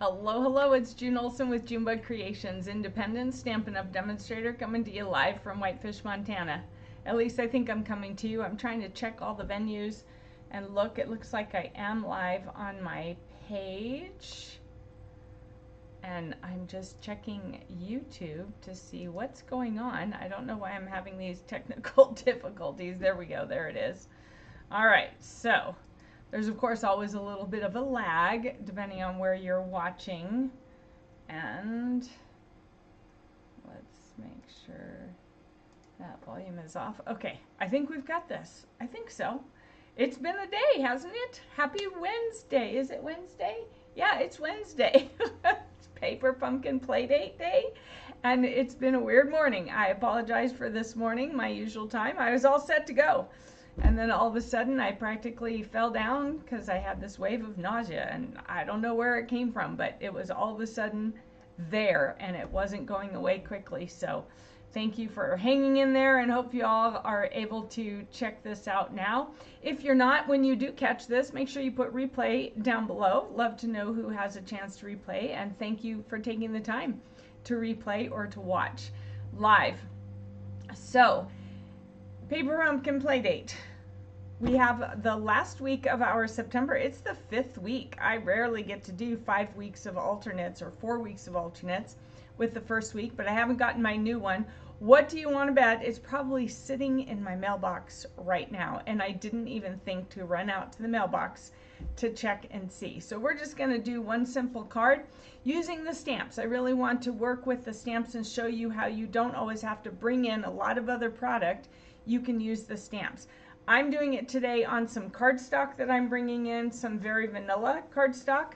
Hello, hello, it's June Olson with Junebug Creations, independent Stampin' Up! Demonstrator coming to you live from Whitefish, Montana. At least I think I'm coming to you. I'm trying to check all the venues and look. It looks like I am live on my page. And I'm just checking YouTube to see what's going on. I don't know why I'm having these technical difficulties. There we go, there it is. All right, so there's of course always a little bit of a lag depending on where you're watching, and let's make sure that volume is off. Okay, I think we've got this. I think so. It's been a day, hasn't it? Happy Wednesday. Is it Wednesday? Yeah, it's Wednesday. It's Paper Pumpkin Playdate Day, and it's been a weird morning. I apologize for this morning, my usual time. I was all set to go. And then all of a sudden I practically fell down because I had this wave of nausea, and I don't know where it came from, but it was all of a sudden there and it wasn't going away quickly. So thank you for hanging in there, and hope you all are able to check this out now. If you're not, when you do catch this, make sure you put replay down below. Love to know who has a chance to replay, and thank you for taking the time to replay or to watch live. So Paper Pumpkin Playdate. We have the last week of our September. It's the 5th week. I rarely get to do 5 weeks of alternates or 4 weeks of alternates with the first week, but I haven't gotten my new one. What do you want to bet? It's probably sitting in my mailbox right now, and I didn't even think to run out to the mailbox to check and see. So we're just going to do one simple card using the stamps. I really want to work with the stamps and show you how you don't always have to bring in a lot of other product. You can use the stamps. I'm doing it today on some cardstock that I'm bringing in, some very vanilla cardstock,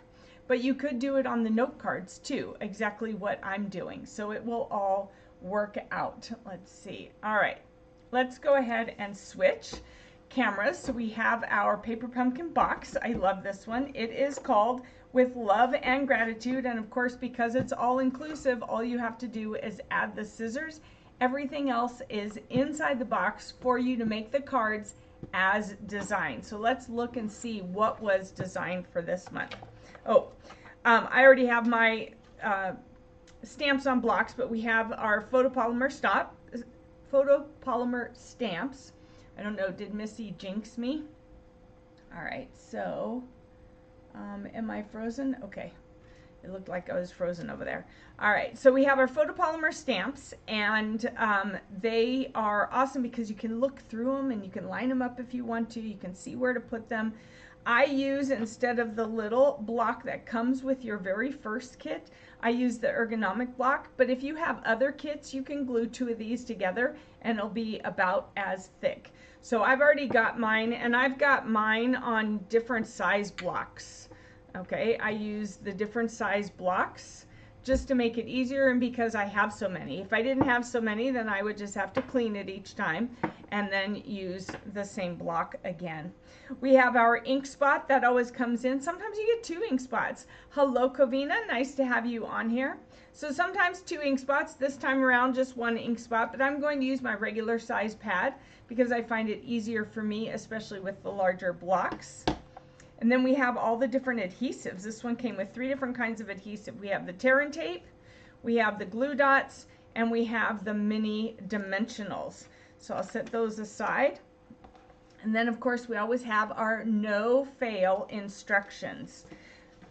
but you could do it on the note cards too, exactly what I'm doing. So it will all work out. Let's see. All right, let's go ahead and switch cameras. So we have our Paper Pumpkin box. I love this one. It is called With Love and Gratitude, and of course, because it's all inclusive, all you have to do is add the scissors. Everything else is inside the box for you to make the cards as designed. So let's look and see what was designed for this month. Oh, I already have my stamps on blocks, but we have our photopolymer stamps. I don't know, did Missy jinx me? All right, so am I frozen? Okay. It looked like I was frozen over there. All right, so we have our photopolymer stamps, and they are awesome because you can look through them and you can line them up if you want to. You can see where to put them. I use, instead of the little block that comes with your very first kit, I use the ergonomic block. But if you have other kits, you can glue 2 of these together and it'll be about as thick. So I've already got mine, and I've got mine on different size blocks. Okay, I use the different size blocks just to make it easier, and because I have so many. If I didn't have so many, then I would just have to clean it each time and then use the same block again. We have our ink spot that always comes in. Sometimes you get 2 ink spots. Hello, Covina, nice to have you on here. So sometimes 2 ink spots, this time around just 1 ink spot, but I'm going to use my regular size pad because I find it easier for me, especially with the larger blocks. And then we have all the different adhesives. This one came with 3 different kinds of adhesive. We have the tear and tape, we have the glue dots, and we have the mini dimensionals. So I'll set those aside. And then of course we always have our no fail instructions.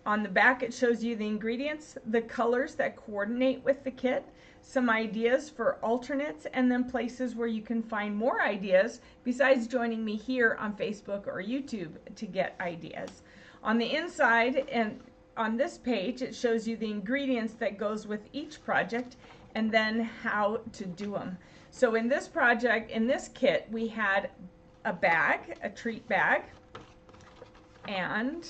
On the back it shows you the ingredients, the colors that coordinate with the kit, some ideas for alternates, and then places where you can find more ideas besides joining me here on Facebook or YouTube to get ideas. On the inside and on this page, it shows you the ingredients that goes with each project and then how to do them. So in this project, in this kit, we had a bag, a treat bag, and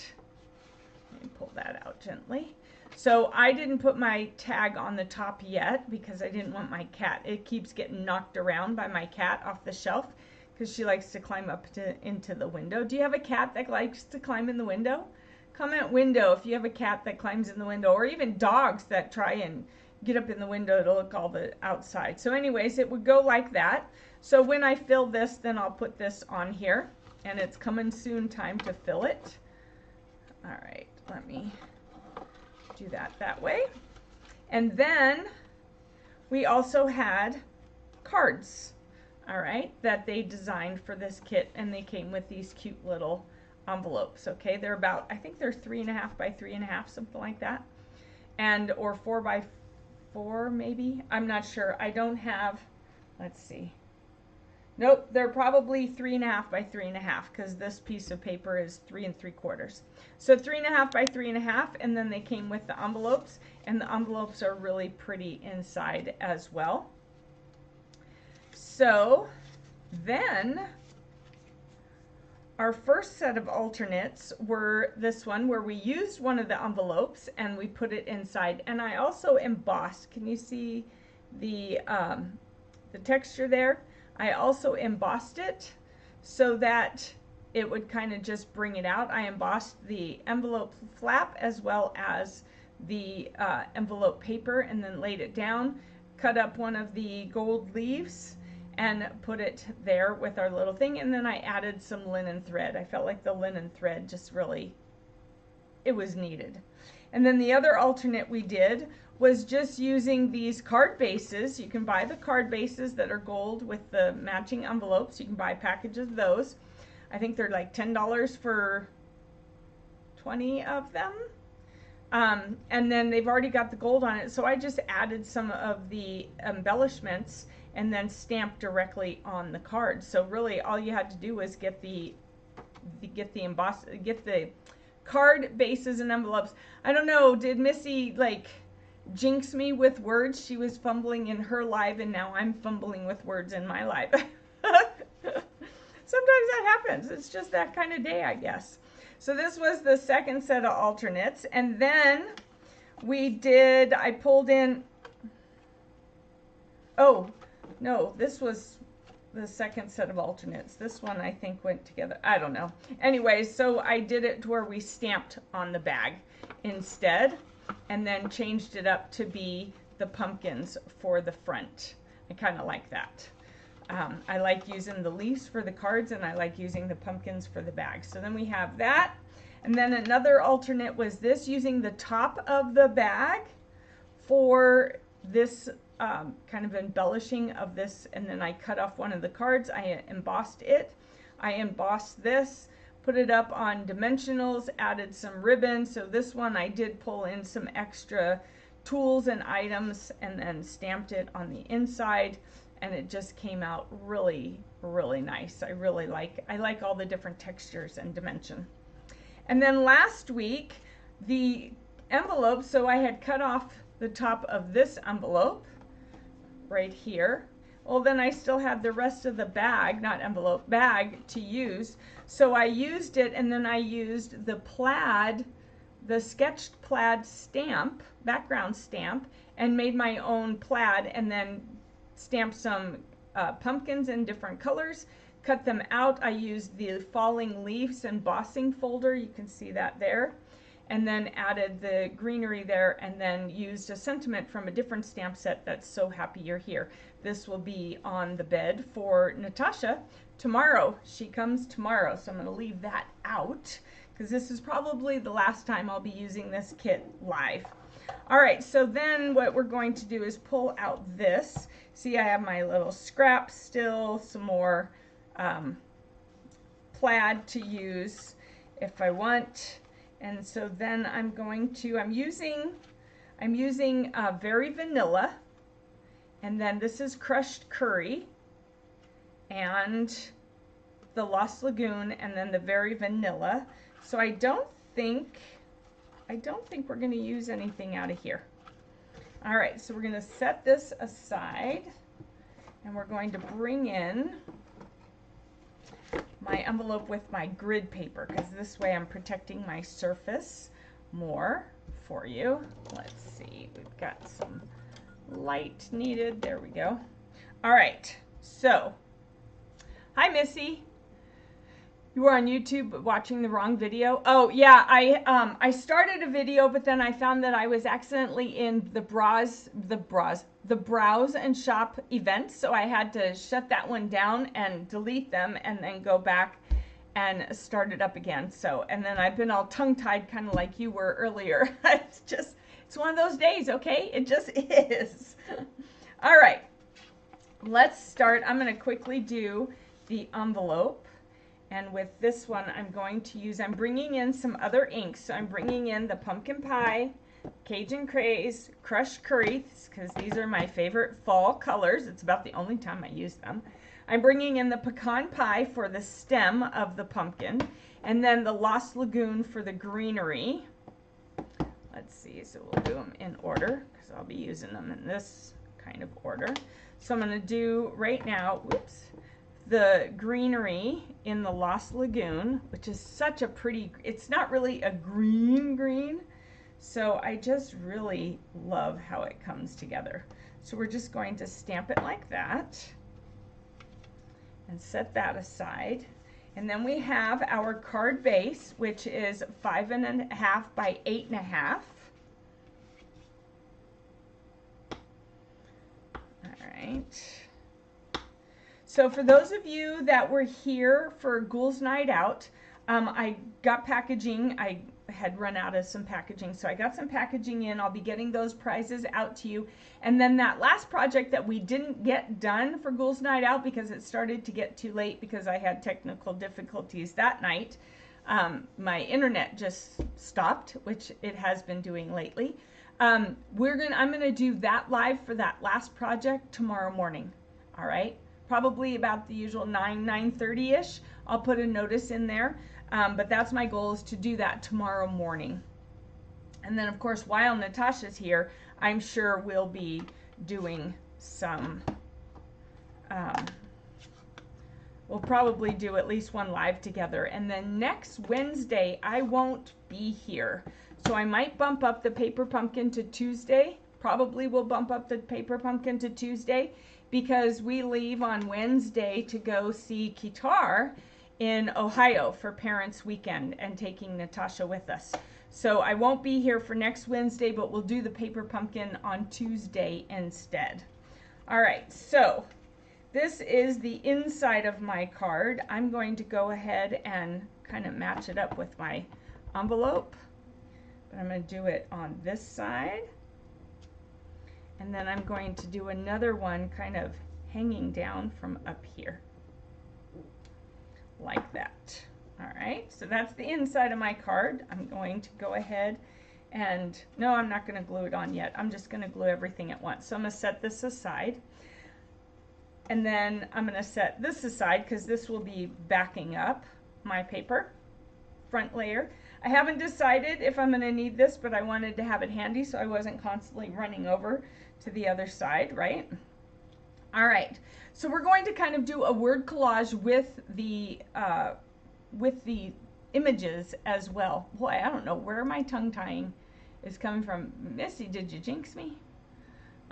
let me pull that out gently. So I didn't put my tag on the top yet because I didn't want my cat. It keeps getting knocked around by my cat off the shelf because she likes to climb up into the window. Do you have a cat that likes to climb in the window? Comment window if you have a cat that climbs in the window, or even dogs that try and get up in the window to look all the outside. So anyways, it would go like that. So when I fill this, then I'll put this on here, and it's coming soon time to fill it. All right, let me do that way. And then we also had cards, all right, that they designed for this kit, and they came with these cute little envelopes. Okay, they're about, I think they're 3.5 by 3.5, something like that, and or 4 by 4 maybe. I'm not sure. I don't have. Let's see. Nope, they're probably 3.5 by 3.5 because this piece of paper is 3 3/4. So 3.5 by 3.5, and then they came with the envelopes, and the envelopes are really pretty inside as well. So then our first set of alternates were this one where we used one of the envelopes and we put it inside, and I also embossed. Can you see the texture there? I also embossed it so that it would kind of just bring it out. I embossed the envelope flap as well as the envelope paper, and then laid it down, cut up one of the gold leaves and put it there with our little thing, and then I added some linen thread. I felt like the linen thread just really, it was needed. And then the other alternate we did was just using these card bases. You can buy the card bases that are gold with the matching envelopes. You can buy packages of those. I think they're like $10 for 20 of them. And then they've already got the gold on it, so I just added some of the embellishments and then stamped directly on the card. So really all you had to do was get the card bases and envelopes. I don't know, did Missy like jinx me with words? She was fumbling in her live, and now I'm fumbling with words in my live. Sometimes that happens. It's just that kind of day, I guess. So this was the second set of alternates, and then we did, I pulled in, oh no, this was the second set of alternates. This one I think went together. I don't know. Anyway, so I did it to where we stamped on the bag instead, and then changed it up to be the pumpkins for the front. I kind of like that. I like using the leaves for the cards, and I like using the pumpkins for the bag. So then we have that. And then another alternate was this, using the top of the bag for this kind of embellishing of this. And then I cut off one of the cards. I embossed it. I embossed this, put it up on dimensionals, added some ribbon. So this one I did pull in some extra tools and items and then stamped it on the inside, and it just came out really, really nice. I like all the different textures and dimension. And then last week, the envelope, so I had cut off the top of this envelope right here. Well, then I still had the rest of the bag, not envelope, bag to use. So I used it, and then I used the plaid, the sketched plaid stamp, background stamp, and made my own plaid, and then stamped some pumpkins in different colors, cut them out. I used the falling leaves embossing folder, you can see that there, and then added the greenery there, and then used a sentiment from a different stamp set that's "So happy you're here." This will be on the bed for Natasha tomorrow. She comes tomorrow, so I'm going to leave that out because this is probably the last time I'll be using this kit live. All right, so then what we're going to do is pull out this. See, I have my little scraps still, some more plaid to use if I want. And so then I'm using Very Vanilla, and then this is Crushed Curry and the Lost Lagoon, and then the Very Vanilla. So I don't think we're going to use anything out of here. All right, so we're going to set this aside, and we're going to bring in my envelope with my grid paper, because this way I'm protecting my surface more for you. Let's see, we've got some light needed. There we go. All right, so hi Missy. You were on YouTube watching the wrong video. Oh yeah, I started a video, but then I found that I was accidentally in the browse and shop events, so I had to shut that one down and delete them, and then go back and start it up again. So, and then I've been all tongue-tied, kind of like you were earlier. It's just, It's one of those days, okay? It just is. All right, let's start. I'm going to quickly do the envelope. And with this one, I'm going to use, I'm bringing in some other inks. So I'm bringing in the Pumpkin Pie, Cajun Craze, Crushed Curry, because these are my favorite fall colors. It's about the only time I use them. I'm bringing in the Pecan Pie for the stem of the pumpkin, and then the Lost Lagoon for the greenery. Let's see, so we'll do them in order, because I'll be using them in this kind of order. So I'm going to do right now, whoops, the greenery in the Lost Lagoon, which is such a pretty, it's not really a green, so I just really love how it comes together. So we're just going to stamp it like that and set that aside. And then we have our card base, which is 5.5 by 8.5. All right. So for those of you that were here for Ghouls Night Out, I got packaging. I had run out of some packaging, so I got some packaging in. I'll be getting those prizes out to you. And then that last project that we didn't get done for Ghouls Night Out because it started to get too late because I had technical difficulties that night. My internet just stopped, which it has been doing lately. I'm gonna do that live for that last project tomorrow morning. All right. Probably about the usual 9:30ish. I'll put a notice in there, but that's my goal, is to do that tomorrow morning. And then of course, while Natasha's here, I'm sure we'll be doing some, we'll probably do at least one live together. And then next Wednesday, I won't be here. So I might bump up the Paper Pumpkin to Tuesday. Probably will bump up the Paper Pumpkin to Tuesday, because we leave on Wednesday to go see Guitar in Ohio for Parents Weekend and taking Natasha with us. So I won't be here for next Wednesday, but we'll do the Paper Pumpkin on Tuesday instead. All right, so this is the inside of my card. I'm going to go ahead and kind of match it up with my envelope. But I'm going to do it on this side. And then I'm going to do another one kind of hanging down from up here, like that. All right, so that's the inside of my card. I'm going to go ahead and, no, I'm not going to glue it on yet. I'm just going to glue everything at once. So I'm going to set this aside. And then I'm going to set this aside because this will be backing up my paper, front layer. I haven't decided if I'm going to need this, but I wanted to have it handy so I wasn't constantly running over to the other side, right? All right, so we're going to kind of do a word collage with the images as well. Boy, I don't know where my tongue tying is coming from. Missy, did you jinx me?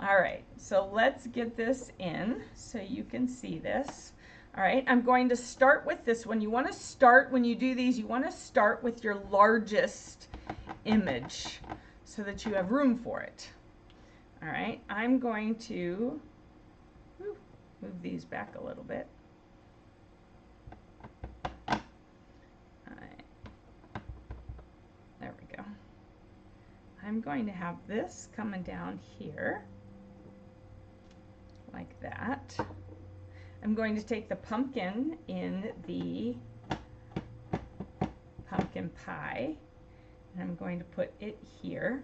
All right, so let's get this in so you can see this. All right, I'm going to start with this one. You want to start, when you do these, you want to start with your largest image so that you have room for it. All right, I'm going to move these back a little bit. All right, there we go. I'm going to have this coming down here like that. I'm going to take the pumpkin in the pumpkin pie, and I'm going to put it here.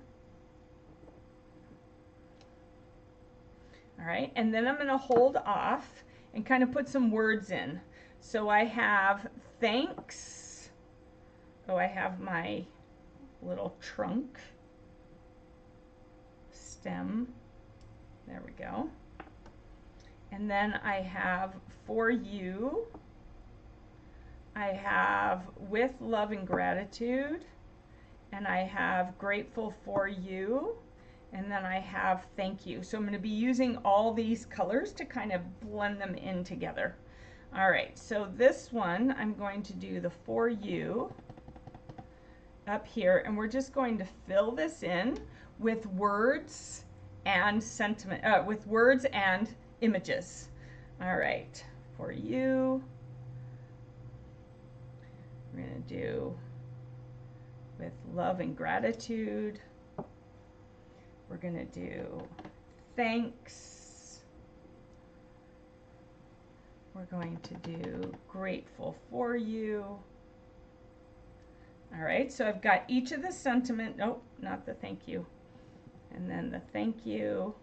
All right, and then I'm going to hold off and kind of put some words in. So I have thanks. Oh, I have my little trunk stem. There we go. And then I have for you. I have with love and gratitude. And I have grateful for you. And then I have thank you. So I'm going to be using all these colors to kind of blend them in together. All right, so this one I'm going to do the for you up here, and we're just going to fill this in with words and sentiment, with words and images. All right, for you, we're going to do with love and gratitude. going to do thanks. We're going to do grateful for you. All right, so I've got each of the sentiment, nope, not the thank you. And then the thank you,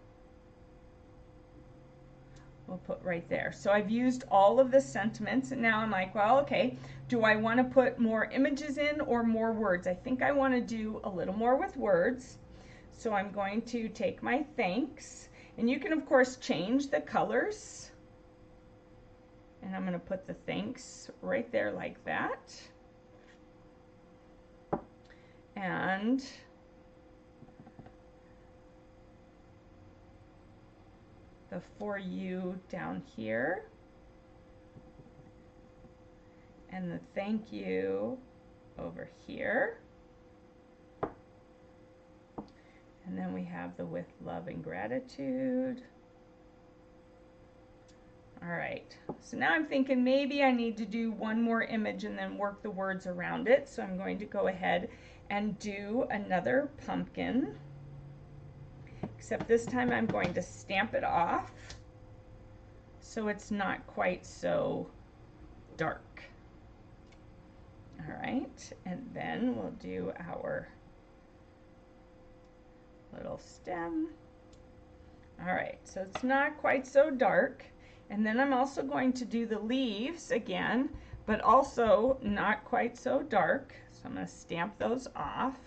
we'll put right there. So I've used all of the sentiments, and now I'm like, well, okay, do I want to put more images in or more words? I think I want to do a little more with words. So I'm going to take my thanks, and you can of course change the colors. And I'm going to put the thanks right there like that. And the for you down here. And the thank you over here. And then we have the with love and gratitude. All right, so now I'm thinking maybe I need to do one more image and then work the words around it. So I'm going to go ahead and do another pumpkin, except this time I'm going to stamp it off so it's not quite so dark. All right, and then we'll do our little stem. All right, so it's not quite so dark. And then I'm also going to do the leaves again, but also not quite so dark. So I'm going to stamp those off.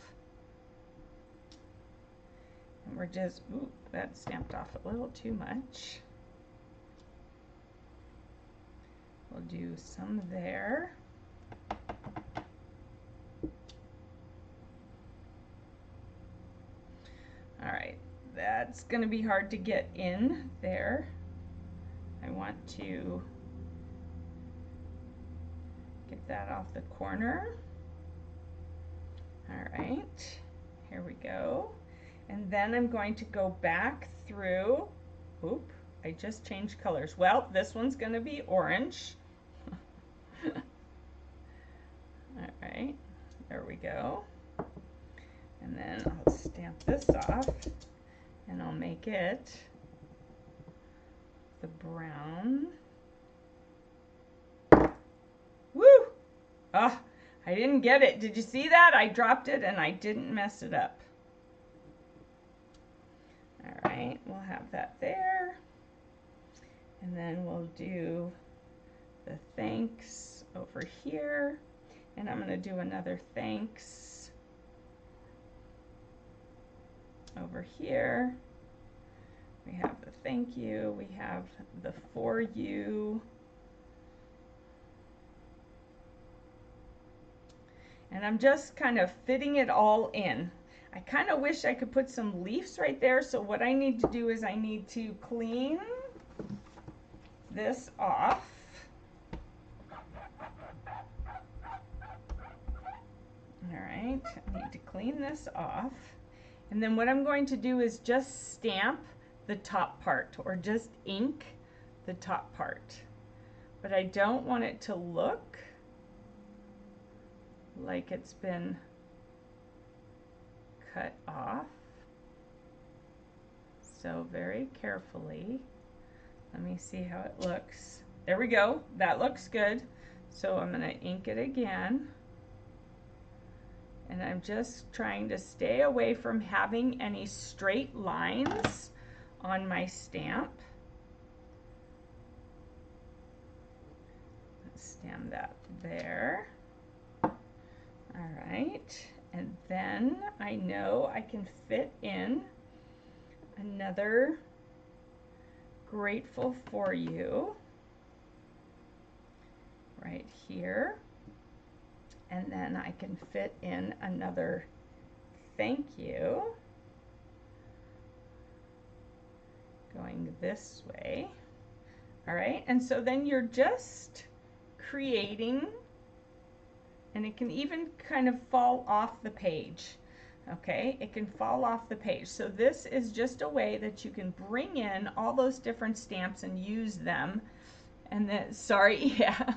And we're just, ooh, that stamped off a little too much. We'll do some there. All right, that's going to be hard to get in there. I want to get that off the corner. All right, here we go. And then I'm going to go back through, oop, I just changed colors. Well, this one's going to be orange. All right, there we go. And then I'll stamp this off and I'll make it the brown. Woo! Ah, I didn't get it. Did you see that? I dropped it and I didn't mess it up. All right, we'll have that there. And then we'll do the thanks over here. And I'm going to do another thanks over here. We have the thank you, we have the for you. And I'm just kind of fitting it all in. I kind of wish I could put some leaves right there, so what I need to do is I need to clean this off. All right, I need to clean this off. And then what I'm going to do is just stamp the top part, or just ink the top part. But I don't want it to look like it's been cut off. So very carefully, let me see how it looks. There we go, that looks good. So I'm going to ink it again. And I'm just trying to stay away from having any straight lines on my stamp. Let's stamp that there. All right, and then I know I can fit in another grateful for you right here. And then I can fit in another thank you going this way. All right, and so then you're just creating, and it can even kind of fall off the page. Okay, it can fall off the page. So this is just a way that you can bring in all those different stamps and use them. And then, sorry, yeah.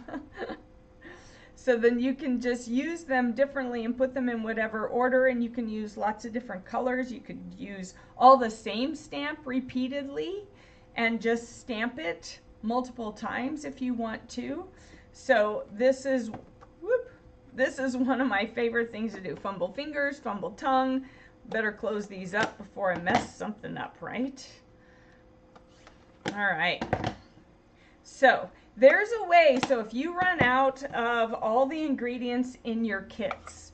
So then you can just use them differently and put them in whatever order, and you can use lots of different colors. You could use all the same stamp repeatedly and just stamp it multiple times if you want to. So this is, this is one of my favorite things to do. Fumble fingers, fumble tongue. Better close these up before I mess something up, right? All right. So there's a way, so if you run out of all the ingredients in your kits,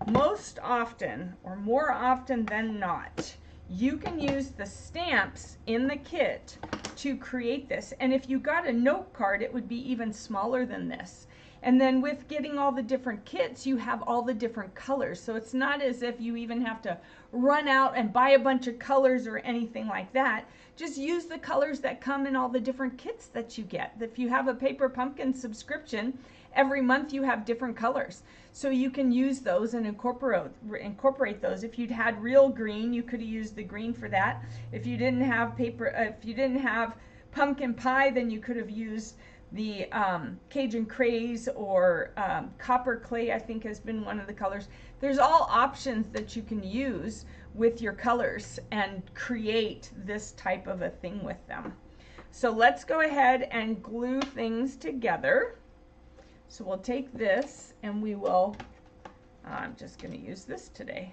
most often, or more often than not, you can use the stamps in the kit to create this. And if you got a note card, it would be even smaller than this. And then with getting all the different kits, you have all the different colors. So it's not as if you even have to run out and buy a bunch of colors or anything like that. Just use the colors that come in all the different kits that you get. If you have a Paper Pumpkin subscription, every month you have different colors. So you can use those and incorporate those. If you'd had real green, you could have used the green for that. If you didn't have pumpkin pie, then you could have used the Cajun Craze or Copper Clay, I think has been one of the colors. There's all options that you can use with your colors and create this type of a thing with them. So let's go ahead and glue things together. So we'll take this and we will, I'm just going to use this today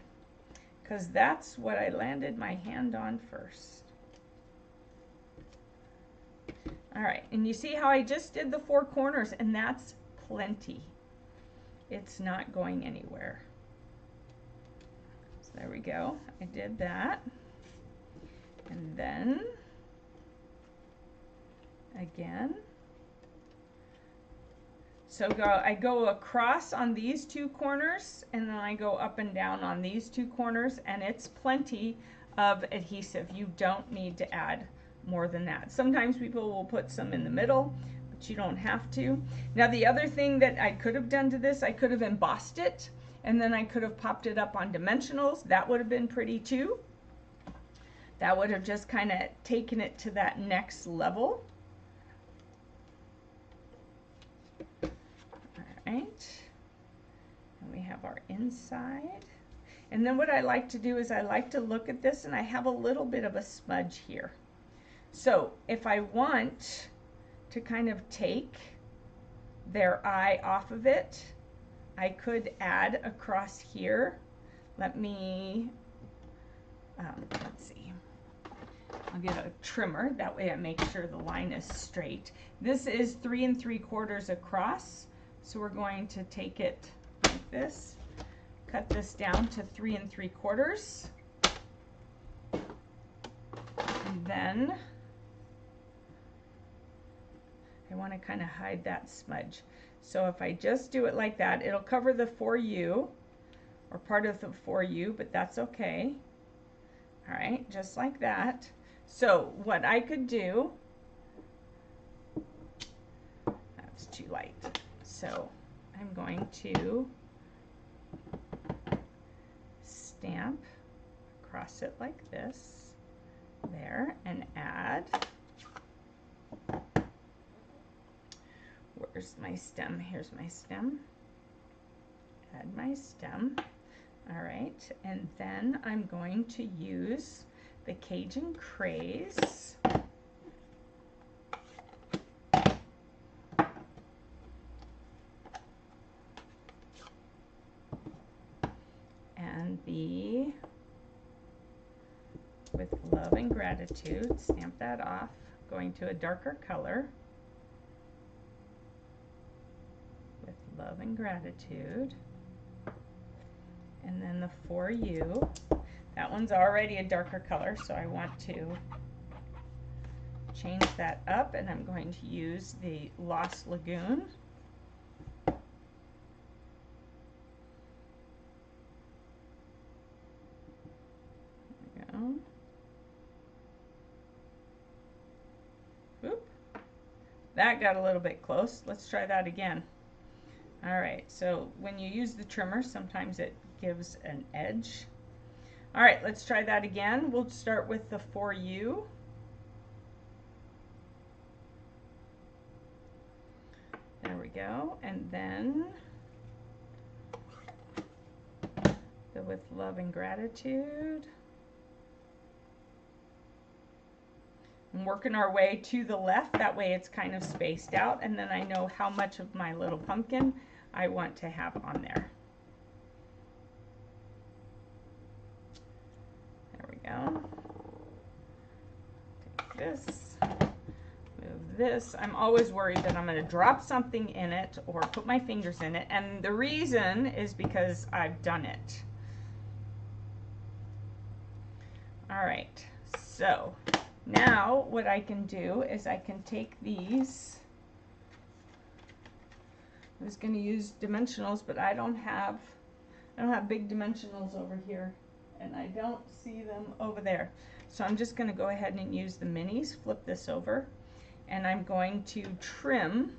because that's what I landed my hand on first. All right, and you see how I just did the 4 corners, and that's plenty. It's not going anywhere. So there we go. I did that. And then again. So I go across on these 2 corners, and then I go up and down on these 2 corners, and it's plenty of adhesive. You don't need to add more than that. Sometimes people will put some in the middle, but you don't have to. Now the other thing that I could have done to this, I could have embossed it, and then I could have popped it up on dimensionals. That would have been pretty too. That would have just kind of taken it to that next level. Right, and we have our inside. And then what I like to do is I like to look at this, and I have a little bit of a smudge here. So if I want to kind of take their eye off of it, I could add across here. Let me, let's see. I'll get a trimmer, that way I make sure the line is straight. This is 3 3/4 across. So we're going to take it like this, cut this down to 3 3/4, and then I want to kind of hide that smudge. So if I just do it like that, it'll cover the For You, or part of the For You, but that's okay. All right, just like that. So what I could do, that's too light. So I'm going to stamp across it like this, there, and add, where's my stem? Here's my stem. Add my stem. All right, and then I'm going to use the Cajun Craze. And the With Love and Gratitude, stamp that off, going to a darker color. With Love and Gratitude. And then the For You, that one's already a darker color, so I want to change that up, and I'm going to use the Lost Lagoon. There we go. Oop. That got a little bit close. Let's try that again. All right, so when you use the trimmer, sometimes it gives an edge. All right, let's try that again. We'll start with the For You. There we we go. And then the with love and gratitude. I'm working our way to the left, that way it's kind of spaced out, and then I know how much of my little pumpkin I want to have on there. There we go. Take this, move this. I'm always worried that I'm going to drop something in it or put my fingers in it, and the reason is because I've done it. All right, so now what I can do is I can take these. I was going to use dimensionals, but I don't have big dimensionals over here, and I don't see them over there. So I'm just going to go ahead and use the minis, flip this over, and I'm going to trim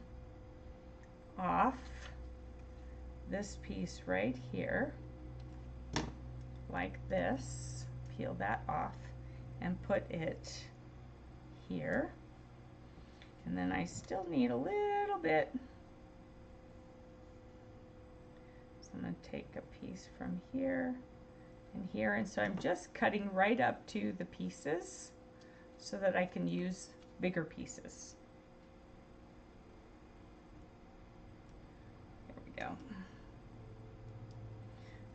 off this piece right here, like this, peel that off, and put it here. And then I still need a little bit. So I'm going to take a piece from here and here, and so I'm just cutting right up to the pieces so that I can use bigger pieces. There we go.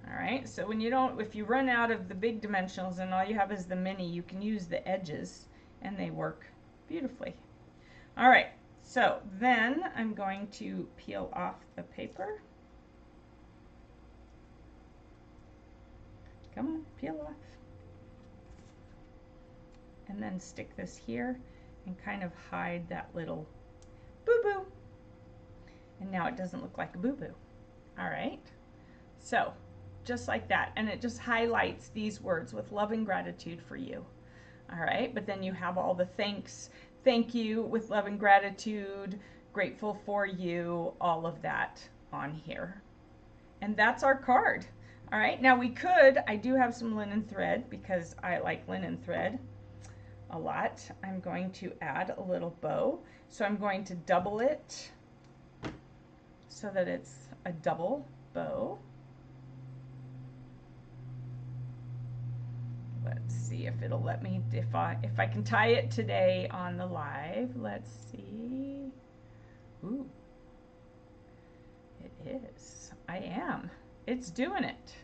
All right, so when you don't, if you run out of the big dimensionals and all you have is the mini, you can use the edges and they work beautifully. All right, so then I'm going to peel off the paper. Come on, peel off. And then stick this here and kind of hide that little boo-boo. And now it doesn't look like a boo-boo. All right, so just like that, and it just highlights these words with love and gratitude for you. All right, but then you have all the thank you, with love and gratitude, grateful for you, all of that on here. And that's our card. All right, now we could, I do have some linen thread because I like linen thread a lot. I'm going to add a little bow. So I'm going to double it so that it's a double bow. Let's see if it'll let me, if I can tie it today on the live. Let's see. Ooh, it is. I am. It's doing it.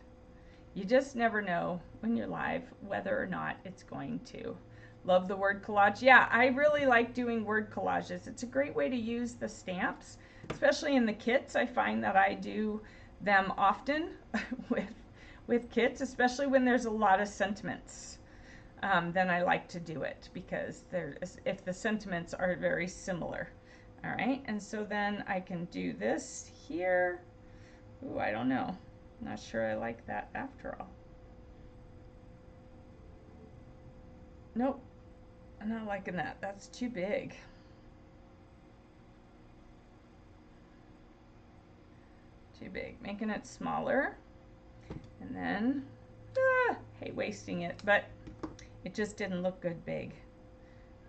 You just never know when you're live whether or not it's going to. Love the word collage. Yeah, I really like doing word collages. It's a great way to use the stamps, especially in the kits. I find that I do them often with kits, especially when there's a lot of sentiments. Then I like to do it because if the sentiments are very similar. All right, and so then I can do this here. Ooh, I don't know. Not sure I like that after all. Nope, I'm not liking that. That's too big. Too big. Making it smaller. And then, hate wasting it, but it just didn't look good big.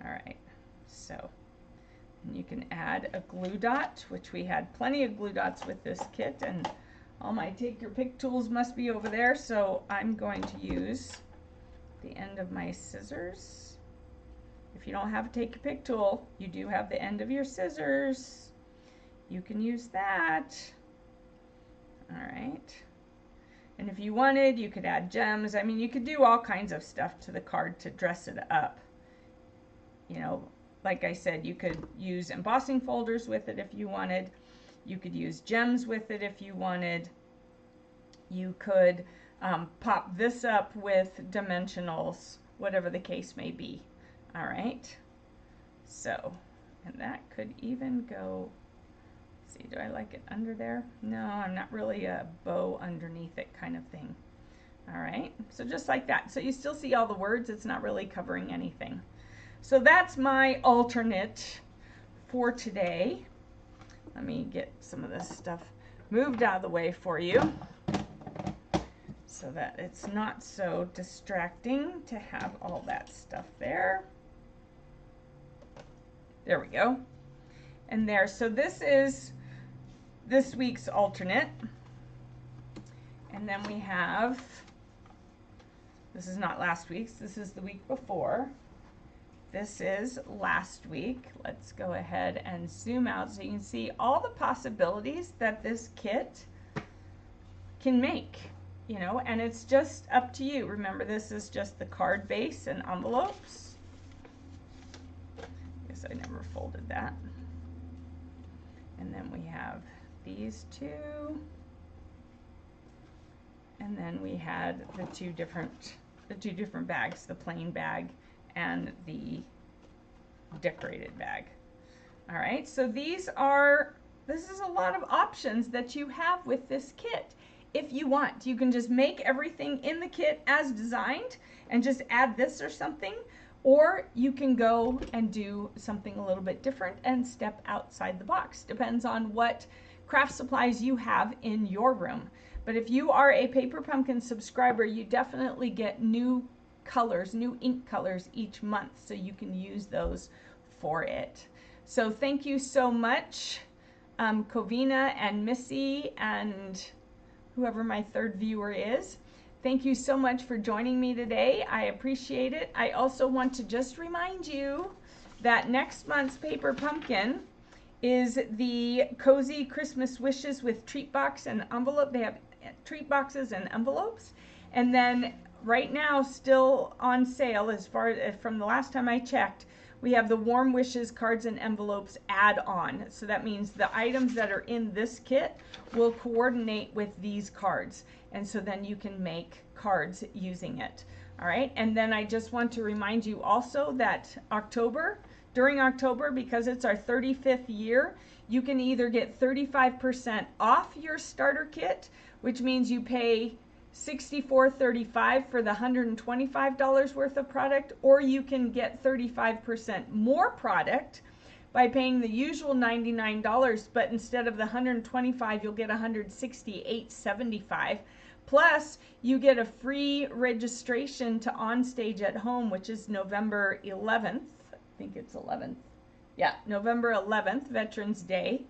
All right, so and you can add a glue dot, which we had plenty of glue dots with this kit, and all my take your pick tools must be over there, so I'm going to use the end of my scissors. If you don't have a take your pick tool, you do have the end of your scissors. You can use that. All right. And if you wanted, you could add gems. I mean, you could do all kinds of stuff to the card to dress it up. You know, like I said, you could use embossing folders with it if you wanted. You could use gems with it if you wanted. You could pop this up with dimensionals, whatever the case may be. All right. So, and that could even go, let's see, do I like it under there? No, I'm not really a bow underneath it kind of thing. All right, so just like that. So you still see all the words, it's not really covering anything. So that's my alternate for today. Let me get some of this stuff moved out of the way for you so that it's not so distracting to have all that stuff there. There we go. And there, so this is this week's alternate. And then we have, this is not last week's, this is the week before. This is last week. Let's go ahead and zoom out so you can see all the possibilities that this kit can make, you know, and it's just up to you. Remember, this is just the card base and envelopes. I guess I never folded that. And then we have these two. And then we had the two different bags, the plain bag and the decorated bag. All right, so this is a lot of options that you have with this kit. If you want, you can just make everything in the kit as designed and just add this or something, or you can go and do something a little bit different and step outside the box. Depends on what craft supplies you have in your room. But if you are a Paper Pumpkin subscriber, you definitely get new colors, new ink colors each month, so you can use those for it. So thank you so much, Covina and Missy and whoever my third viewer is. Thank you so much for joining me today. I appreciate it. I also want to just remind you that next month's Paper Pumpkin is the Cozy Christmas Wishes with treat box and envelope. They have treat boxes and envelopes. And then right now, still on sale, as far as from the last time I checked, we have the Warm Wishes cards and envelopes add-on. So that means the items that are in this kit will coordinate with these cards. And so then you can make cards using it. All right, and then I just want to remind you also that during October, because it's our 35th year, you can either get 35% off your starter kit, which means you pay $64.35 for the $125 worth of product, or you can get 35% more product by paying the usual $99, but instead of the $125, you'll get $168.75. Plus, you get a free registration to Onstage at Home, which is November 11th. I think it's 11th. Yeah, November 11th, Veterans Day.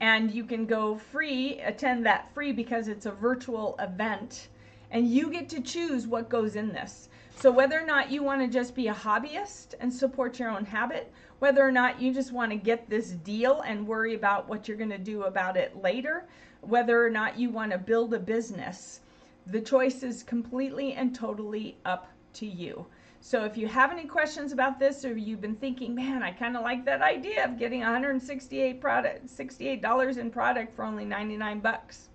And you can go free, attend that free because it's a virtual event. And you get to choose what goes in this. So whether or not you want to just be a hobbyist and support your own habit, whether or not you just want to get this deal and worry about what you're going to do about it later, whether or not you want to build a business, the choice is completely and totally up to you. So if you have any questions about this, or you've been thinking, man, I kind of like that idea of getting $68 in product for only 99 bucks.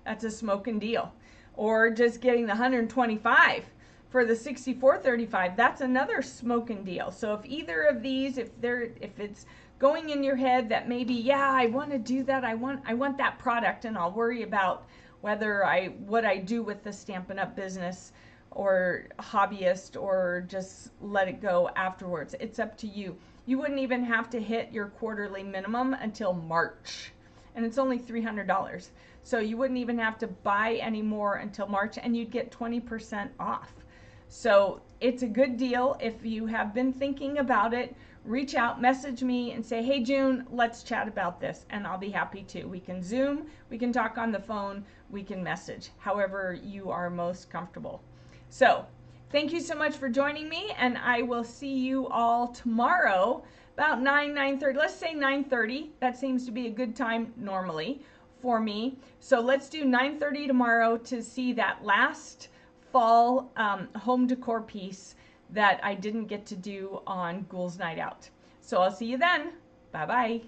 That's a smoking deal. Or just getting the 125 for the $64.35, that's another smoking deal. So if either of these, if it's going in your head that maybe, yeah, I want to do that, I want that product, and I'll worry about what I do with the Stampin' Up! Business or hobbyist, or just let it go afterwards. It's up to you. You wouldn't even have to hit your quarterly minimum until March, and it's only $300. So you wouldn't even have to buy any more until March, and you'd get 20% off. So it's a good deal. If you have been thinking about it, reach out, message me and say, hey June, let's chat about this, and I'll be happy to. We can Zoom, we can talk on the phone, we can message, however you are most comfortable. So thank you so much for joining me, and I will see you all tomorrow about 9:30. Let's say 9:30. That seems to be a good time normally for me. So let's do 9:30 tomorrow to see that last fall home decor piece that I didn't get to do on Ghouls Night Out. So I'll see you then. Bye-bye.